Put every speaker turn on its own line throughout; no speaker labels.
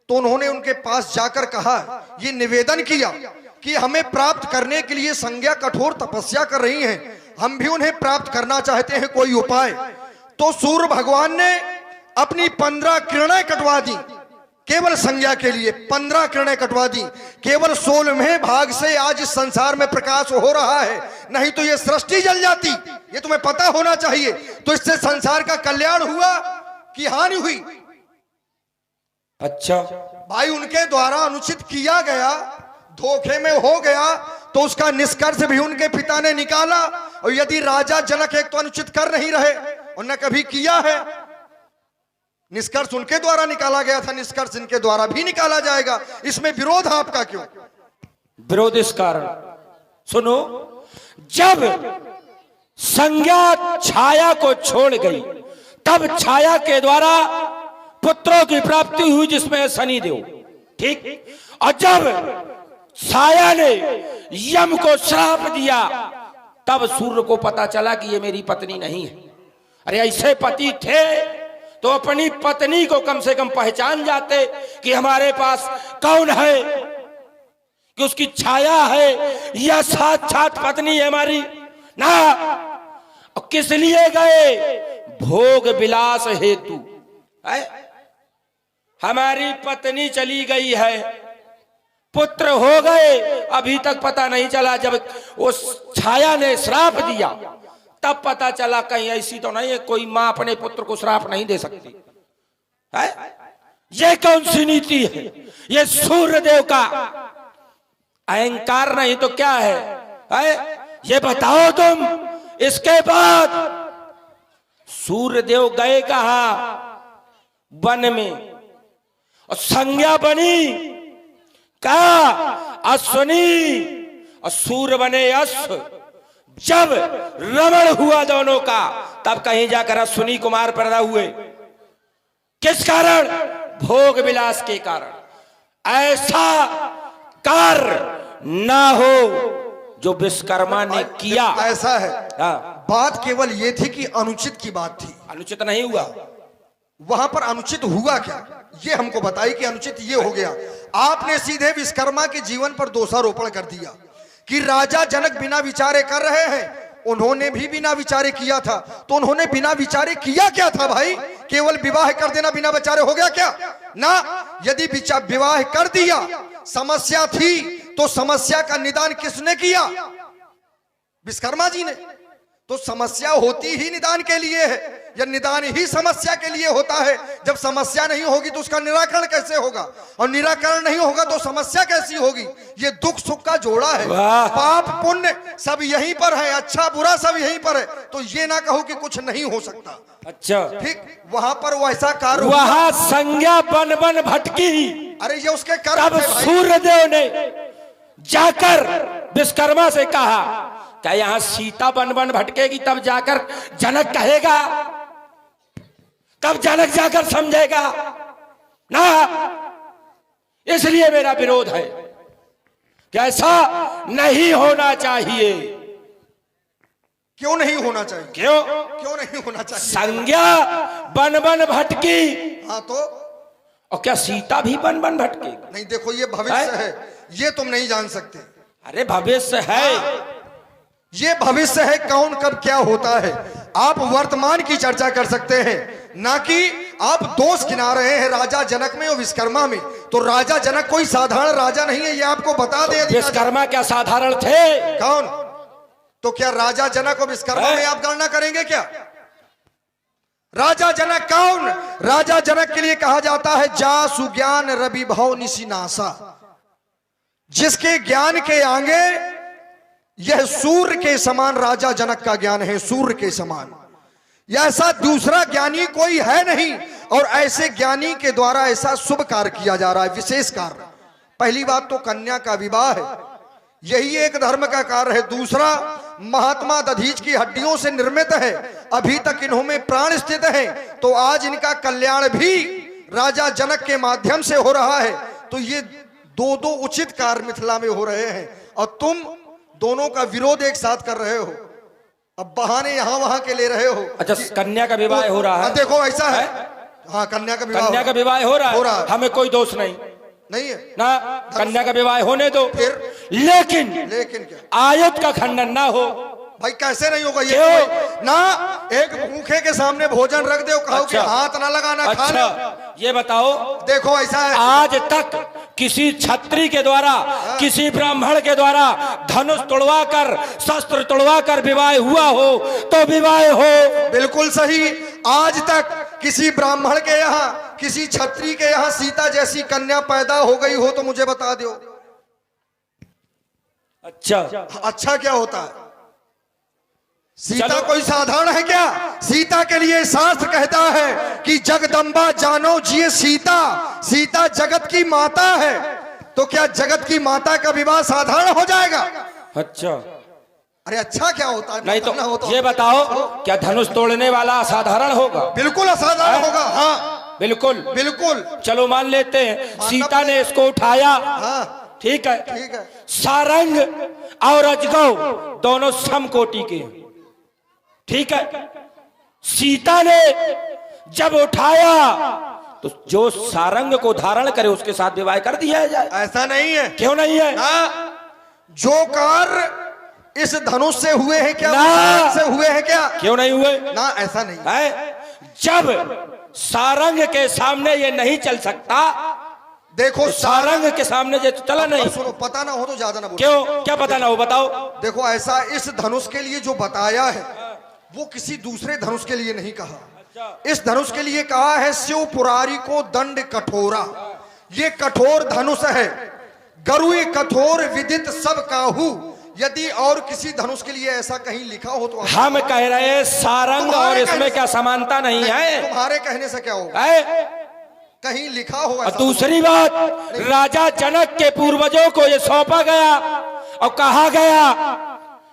तो उन्होंने उनके पास जाकर कहा, ये निवेदन किया कि हमें प्राप्त करने के लिए संज्ञा कठोर तपस्या कर रही हैं, हम भी उन्हें प्राप्त करना चाहते हैं, कोई उपाय। तो सूर्य भगवान ने अपनी 15 किरणें कटवा दी, केवल संज्ञा के लिए 15 किरणें कटवा दी। केवल 16वें भाग से आज इस संसार में प्रकाश हो रहा है, नहीं तो ये सृष्टि जल जाती, ये तुम्हें पता होना चाहिए। तो इससे संसार का कल्याण हुआ कि हानि हुई?
अच्छा
भाई, उनके द्वारा अनुचित किया गया, धोखे में हो गया, तो उसका निष्कर्ष भी उनके पिता ने निकाला। और यदि राजा जनक एक तो अनुचित कर नहीं रहे और न कभी किया है, निष्कर्ष उनके द्वारा निकाला गया था, निष्कर्ष इनके द्वारा भी निकाला जाएगा, इसमें विरोध आपका क्यों?
विरोध इस कारण, सुनो, जब संज्ञा छाया को छोड़ गई तब छाया के द्वारा पुत्रों की प्राप्ति हुई, जिसमें शनिदेव, ठीक। और जब छाया ने यम को श्राप दिया तब सूर्य को पता चला कि ये मेरी पत्नी नहीं है। अरे ऐसे पति थे तो अपनी पत्नी को कम से कम पहचान जाते कि हमारे पास कौन है, कि उसकी छाया है या साक्षात पत्नी है हमारी ना। किस लिए गए? भोग विलास हेतु। हमारी पत्नी चली गई है, पुत्र हो गए, अभी तक पता नहीं चला। जब उस छाया ने श्राप दिया तब पता चला कहीं ऐसी तो नहीं है, कोई मां अपने पुत्र को श्राप नहीं दे सकती है। ये कौन सी नीति है? ये सूर्यदेव का अहंकार नहीं तो क्या है? ये बताओ तुम। इसके बाद सूर्यदेव गए कहा? वन में। और संज्ञा बनी का अश्वनी और सूर्य बने अश्व। जब रमण हुआ दोनों का तब कहीं जाकर अश्विनी कुमार पैदा हुए। किस कारण? भोग विलास के कारण। ऐसा कार्य ना हो जो विश्वकर्मा ने किया।
ऐसा है,
हाँ।
बात केवल ये थी कि अनुचित की बात थी।
अनुचित नहीं हुआ।
वहां पर अनुचित हुआ क्या, ये हमको बताइए कि अनुचित ये हो गया। आपने सीधे विश्वकर्मा के जीवन पर दोषारोपण कर दिया कि राजा जनक बिना विचारे कर रहे हैं। उन्होंने भी बिना विचारे किया था, तो उन्होंने बिना विचारे किया क्या था भाई? केवल विवाह कर देना बिना विचारे हो गया क्या? ना, यदि विवाह कर दिया, समस्या थी, तो समस्या का निदान किसने किया? विश्वकर्मा जी ने। तो समस्या होती ही निदान के लिए है, या निदान ही समस्या के लिए होता है। जब समस्या नहीं होगी तो उसका निराकरण कैसे होगा, और निराकरण नहीं होगा तो समस्या कैसी होगी? ये दुख सुख का जोड़ा है, पाप पुण्य सब यहीं पर है, अच्छा बुरा सब यहीं पर है। तो ये ना कहो कि कुछ नहीं हो सकता।
अच्छा,
ठीक, वहां पर वैसा कार्य,
वहां संज्ञा बन बन भटकी।
अरे ये उसके कर्म थे भाई।
सूर्यदेव ने जाकर विश्वकर्मा से कहा, क्या यहां सीता बन बन भटकेगी तब जाकर जनक कहेगा, तब जनक जाकर समझेगा ना। इसलिए मेरा विरोध है कि ऐसा नहीं होना चाहिए।
क्यों नहीं होना चाहिए? क्यों नहीं होना चाहिए?
संज्ञा बन बन भटकी।
हाँ तो,
और क्या सीता भी बन बन भटकेगी?
नहीं, देखो ये भविष्य है, ये तुम नहीं जान सकते।
अरे भविष्य है,
ये भविष्य है, कौन कब क्या होता है। आप वर्तमान की चर्चा कर सकते हैं, ना कि आप दोष गिना रहे हैं राजा जनक में और विश्वकर्मा में। तो राजा जनक कोई साधारण राजा नहीं है, ये आपको बता दे।
विश्वकर्मा क्या साधारण थे?
कौन? तो क्या राजा जनक और विश्वकर्मा में आप गणना करेंगे क्या? राजा जनक कौन? राजा जनक के लिए कहा जाता है जा सुज्ञान रवि भव निशिनासा, जिसके ज्ञान के आगे यह सूर्य के समान राजा जनक का ज्ञान है, सूर्य के समान। ऐसा दूसरा ज्ञानी कोई है नहीं, और ऐसे ज्ञानी के द्वारा ऐसा शुभ कार्य किया जा रहा है, विशेष कार्य। पहली बात तो कन्या का विवाह है, यही एक धर्म का कार्य है। दूसरा, महात्मा दधीच की हड्डियों से निर्मित है, अभी तक इन्हों में प्राण स्थित है, तो आज इनका कल्याण भी राजा जनक के माध्यम से हो रहा है। तो ये दो दो उचित कार्य मिथिला में हो रहे हैं, और तुम दोनों का विरोध एक साथ कर रहे हो। अब बहाने यहां वहां के ले रहे हो।
अच्छा, कन्या का विवाह हो रहा है।
देखो ऐसा है, हाँ, कन्या का विवाह
कन्या का विवाह हो रहा है, हमें कोई दोष नहीं
नहीं है
ना, कन्या का विवाह होने दो।
फिर
लेकिन
क्या
आयत का खंडन ना हो।
भाई, कैसे नहीं होगा ये?
क्यों?
ना एक भूखे के सामने भोजन रख दो, कहो कि हाथ ना लगाना, खा लो।
ये बताओ,
देखो ऐसा है,
आज तक किसी छत्री के द्वारा, किसी ब्राह्मण के द्वारा धनुष तोड़वा कर, शस्त्र तोड़वा कर विवाह हुआ हो तो विवाह हो?
बिल्कुल सही। आज तक किसी ब्राह्मण के यहाँ, किसी छत्री के यहाँ सीता जैसी कन्या पैदा हो गई हो तो मुझे बता दो। अच्छा क्या होता है? सीता कोई साधारण है क्या? सीता के लिए शास्त्र कहता है कि जगदम्बा जानो जिये सीता, सीता जगत की माता है। तो क्या जगत की माता का विवाह साधारण हो जाएगा?
अच्छा,
अरे अच्छा क्या होता है?
नहीं तो ये बताओ, क्या धनुष तोड़ने वाला असाधारण होगा?
बिल्कुल असाधारण होगा। हाँ
बिल्कुल
बिल्कुल।
चलो मान लेते हैं सीता ने इसको उठाया,
हाँ
ठीक है,
ठीक है।
सारंग और अजगव दोनों समकोटि के, ठीक है। सीता ने जब उठाया तो जो सारंग को धारण करे उसके साथ विवाह कर दिया जाए।
ऐसा नहीं है।
क्यों नहीं है?
जो कार्य इस धनुष से हुए हैं क्या से हुए हैं क्या?
क्यों नहीं हुए?
ना, ऐसा नहीं
है। जब सारंग के सामने ये नहीं चल सकता,
देखो
सारंग के सामने जो चला नहीं,
सुनो, पता ना हो तो ज्यादा ना बोलो।
क्यों? क्या पता ना हो, बताओ।
देखो ऐसा, इस धनुष के लिए जो बताया है वो किसी दूसरे धनुष के लिए नहीं कहा। इस धनुष के लिए कहा है शिव पुरारी को दंड कठोरा। ये कठोर धनुष है, गरुड़ कठोर विदित सब काहू। यदि और किसी धनुष के लिए ऐसा कहीं लिखा हो तो
हम कह रहे हैं सारंग और इसमें क्या समानता नहीं है?
तुम्हारे कहने से क्या होगा? कहीं लिखा होगा।
दूसरी बात, राजा जनक के पूर्वजों को यह सौंपा गया और कहा गया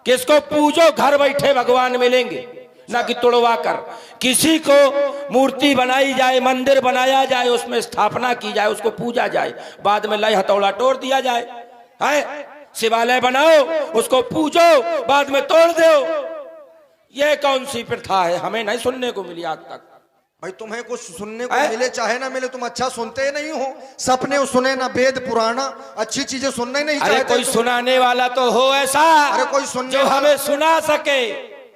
कि इसको पूजो, घर बैठे भगवान मिलेंगे, ना कि तोड़वा कर। किसी को मूर्ति बनाई जाए, मंदिर बनाया जाए, उसमें स्थापना की जाए, उसको पूजा जाए, बाद में लय हथौड़ा तोड़ दिया जाए। है शिवालय बनाओ, उसको पूजो, बाद में तोड़ दो। ये कौन सी प्रथा है? हमें नहीं सुनने को मिली आज तक।
भाई, तुम्हें कुछ सुनने को मिले चाहे ना मिले, तुम अच्छा सुनते नहीं हो। सपने सुने ना, वेद पुराना, अच्छी चीजें सुनने नहीं चाहते।
कोई सुनाने वाला तो हो ऐसा,
अरे कोई सुनने
जो हमें सुना सके।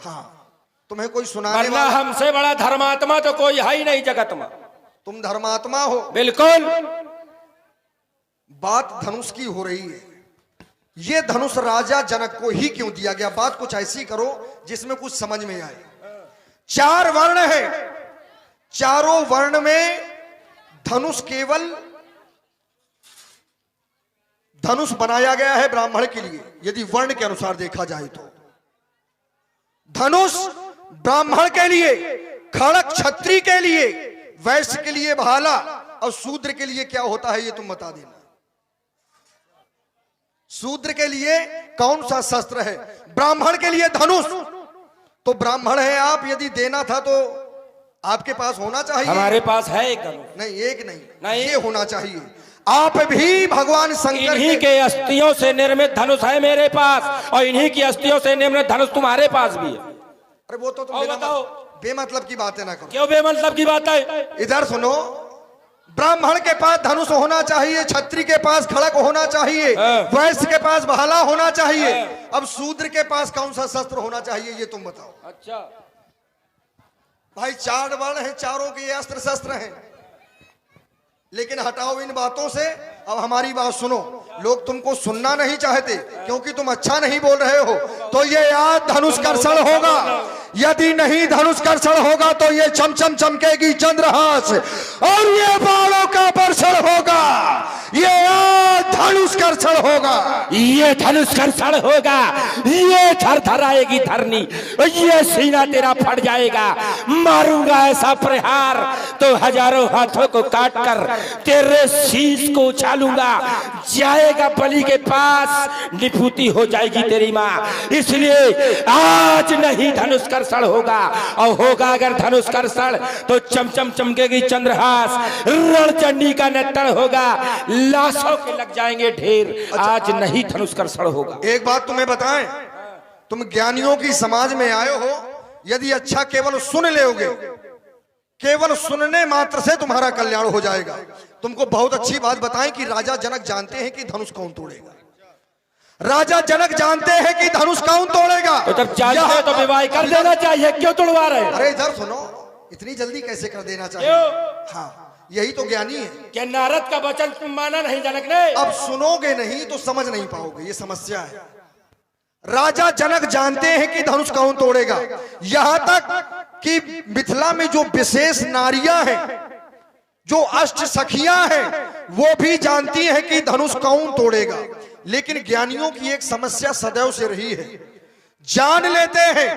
हाँ, तुम्हें कोई सुनाने
वाला, हमसे बड़ा धर्मात्मा तो कोई है ही नहीं जगत में।
तुम धर्मात्मा हो।
बिल्कुल।
बात धनुष की हो रही है। ये धनुष राजा जनक को ही क्यों दिया गया? बात कुछ ऐसी करो जिसमें कुछ समझ में आए। 4 वर्ण है, चारों वर्ण में धनुष केवल धनुष बनाया गया है ब्राह्मण के लिए। यदि वर्ण के अनुसार देखा जाए तो धनुष ब्राह्मण के लिए, खड़ग क्षत्रिय के लिए, वैश्य के लिए भाला, और शूद्र के लिए क्या होता है ये तुम बता देना। शूद्र के लिए कौन सा शस्त्र है? ब्राह्मण के लिए धनुष। तो ब्राह्मण है आप, यदि देना था तो आपके पास होना चाहिए।
हमारे पास है एक धनुष।
नहीं, एक नहीं, ये होना चाहिए। आप भी भगवान शंकर
इन्हीं के अस्थियों से निर्मित धनुष है मेरे पास, और इन्हीं की अस्थियों से निर्मित धनुष तुम्हारे पास भी है।
अरे वो तो तुम बताओ, बेमतलब की बातें ना करो।
क्यों बेमतलब की बात है?
इधर सुनो, ब्राह्मण के पास धनुष होना चाहिए, क्षत्रिय के पास खड़ग होना चाहिए, वैश्य के पास भाला होना चाहिए। अब शूद्र के पास कौन सा शस्त्र होना चाहिए ये तुम बताओ।
अच्छा
भाई, 4 वर्ण है, चारों के अस्त्र शस्त्र हैं। लेकिन हटाओ इन बातों से, अब हमारी बात सुनो। लोग तुमको सुनना नहीं चाहते क्योंकि तुम अच्छा नहीं बोल रहे हो। तो ये याद धनुष कर्षण होगा। यदि नहीं धनुष कर्षण होगा तो ये चमचम चमकेगी चंद्रहास, और ये बाणों का वर्षण होगा। ये धनुष कर्षण होगा,
ये धनुष कर्षण होगा, ये थर आएगी धरनी, ये सीना तेरा फट जाएगा। मारूंगा ऐसा प्रहार तो हजारों हाथों को काट कर तेरे शीश को उछालूंगा। जाएगा बलि के पास, निफूती हो जाएगी तेरी माँ। इसलिए आज नहीं धनुष कर्षण होगा, और होगा अगर धनुष कर्षण तो चमचम चमकेगी चंद्रहास, रणचंडी का नट्टन होगा, लाशों के लग जाएंगे ढेर। आज नहीं धनुष कर्षण होगा।
एक बात तुम्हें बताएं, तुम ज्ञानियों की समाज में आए हो, यदि अच्छा केवल सुन लोगे, केवल सुनने मात्र से तुम्हारा कल्याण हो जाएगा। तुमको बहुत अच्छी बात बताएं कि राजा जनक जानते हैं कि धनुष कौन तोड़ेगा। राजा जनक जानते हैं कि धनुष कौन तोड़ेगा।
तो जब जानते तो विवाह कर देना चाहिए, क्यों तोड़वा रहे?
अरे इधर सुनो, इतनी जल्दी कैसे कर देना चाहिए? हाँ, यही तो ज्ञानी है।
क्या नारद का वचन तुम माना नहीं जनक ने?
अब सुनोगे नहीं तो समझ नहीं पाओगे, ये समस्या है। राजा जनक जानते हैं कि धनुष कौन तोड़ेगा। यहां तक कि मिथिला में जो विशेष नारियां हैं, जो अष्ट सखियां हैं, वो भी जानती हैं कि धनुष कौन तोड़ेगा। लेकिन ज्ञानियों की एक समस्या सदैव से रही है, जान लेते हैं